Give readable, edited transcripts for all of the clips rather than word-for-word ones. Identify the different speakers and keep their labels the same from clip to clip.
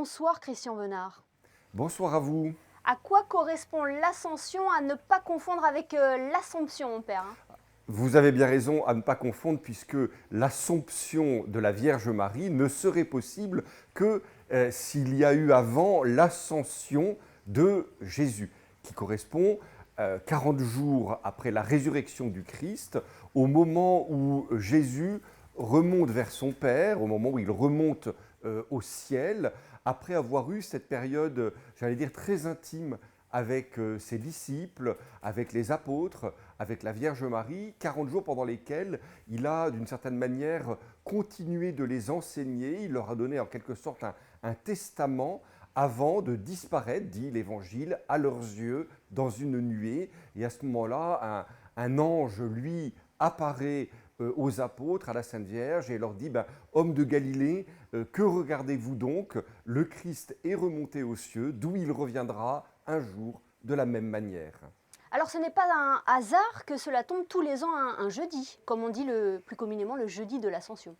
Speaker 1: Bonsoir Christian Venard.
Speaker 2: Bonsoir à vous.
Speaker 1: À quoi correspond l'ascension à ne pas confondre avec l'Assomption, mon père, hein?
Speaker 2: Vous avez bien raison à ne pas confondre puisque l'Assomption de la Vierge Marie ne serait possible que s'il y a eu avant l'Ascension de Jésus, qui correspond 40 jours après la résurrection du Christ, au moment où Jésus remonte vers son Père, au moment où il remonte au ciel, après avoir eu cette période, j'allais dire, très intime avec ses disciples, avec les apôtres, avec la Vierge Marie, 40 jours pendant lesquels il a, d'une certaine manière, continué de les enseigner. Il leur a donné en quelque sorte un testament avant de disparaître, dit l'Évangile, à leurs yeux dans une nuée. Et à ce moment-là, un ange, lui, apparaît aux apôtres, à la Sainte Vierge, et leur dit Hommes de Galilée, que regardez-vous donc? Le Christ est remonté aux cieux, d'où il reviendra un jour de la même manière. »
Speaker 1: Alors ce n'est pas un hasard que cela tombe tous les ans un jeudi, comme on dit plus communément le jeudi de l'Ascension.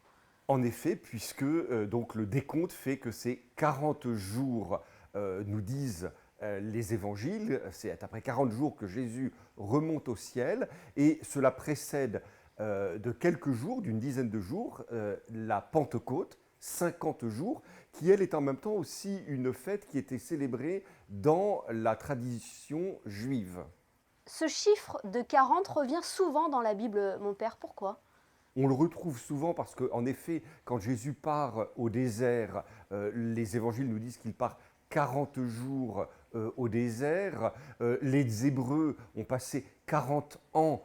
Speaker 2: En effet, puisque donc le décompte fait que c'est 40 jours, nous disent les évangiles, c'est après 40 jours que Jésus remonte au ciel, et cela précède de quelques jours, d'une dizaine de jours, la Pentecôte, 50 jours, qui elle est en même temps aussi une fête qui était célébrée dans la tradition juive.
Speaker 1: Ce chiffre de 40 revient souvent dans la Bible, mon père, pourquoi?
Speaker 2: On le retrouve souvent parce qu'en effet, quand Jésus part au désert, les évangiles nous disent qu'il part 40 jours au désert. Les Hébreux ont passé 40 ans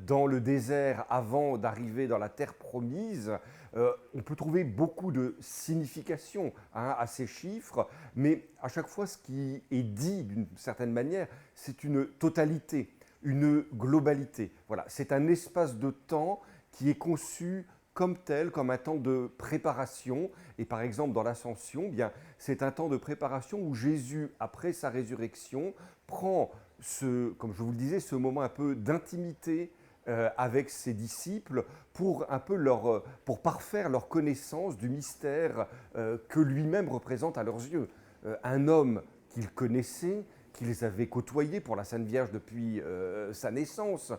Speaker 2: dans le désert avant d'arriver dans la terre promise. On peut trouver beaucoup de signification à ces chiffres, mais à chaque fois, ce qui est dit d'une certaine manière, c'est une totalité, une globalité. Voilà, c'est un espace de temps qui est conçu comme tel, comme un temps de préparation. Et par exemple, dans l'Ascension, c'est un temps de préparation où Jésus, après sa résurrection, prend comme je vous le disais, ce moment un peu d'intimité avec ses disciples pour un peu pour parfaire leur connaissance du mystère que lui-même représente à leurs yeux. Un homme qu'ils connaissaient, qu'ils avaient côtoyé pour la Sainte Vierge depuis sa naissance,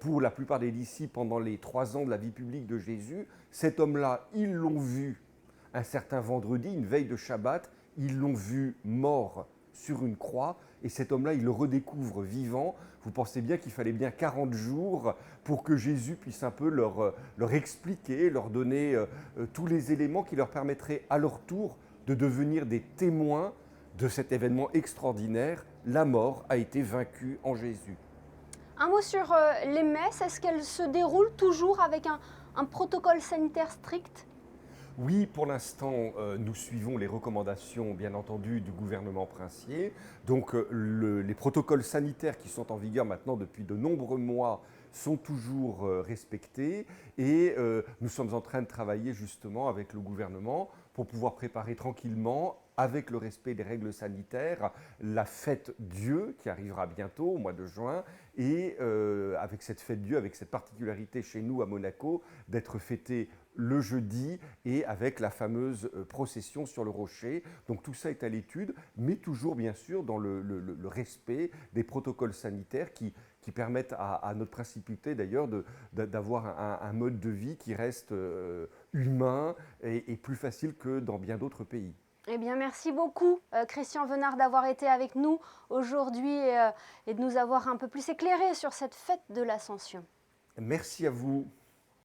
Speaker 2: pour la plupart des disciples pendant les 3 ans de la vie publique de Jésus. Cet homme-là, ils l'ont vu un certain vendredi, une veille de Shabbat, ils l'ont vu mort sur une croix, et cet homme-là, ils le redécouvrent vivant. Vous pensez bien qu'il fallait bien 40 jours pour que Jésus puisse un peu leur expliquer, leur donner tous les éléments qui leur permettraient à leur tour de devenir des témoins de cet événement extraordinaire. La mort a été vaincue en Jésus.
Speaker 1: Un mot sur les messes, est-ce qu'elles se déroulent toujours avec un protocole sanitaire strict?
Speaker 2: Oui, pour l'instant, nous suivons les recommandations, bien entendu, du gouvernement princier. Donc, les protocoles sanitaires qui sont en vigueur maintenant depuis de nombreux mois sont toujours respectés. Et nous sommes en train de travailler justement avec le gouvernement pour pouvoir préparer tranquillement, avec le respect des règles sanitaires, la fête Dieu qui arrivera bientôt au mois de juin, et avec cette fête Dieu, avec cette particularité chez nous à Monaco, d'être fêtée le jeudi et avec la fameuse procession sur le rocher. Donc tout ça est à l'étude, mais toujours bien sûr dans le respect des protocoles sanitaires qui permettent à notre principauté d'ailleurs d'avoir un mode de vie qui reste humain et plus facile que dans bien d'autres pays.
Speaker 1: Eh bien, merci beaucoup, Christian Venard, d'avoir été avec nous aujourd'hui et de nous avoir un peu plus éclairés sur cette fête de l'Ascension.
Speaker 2: Merci à vous.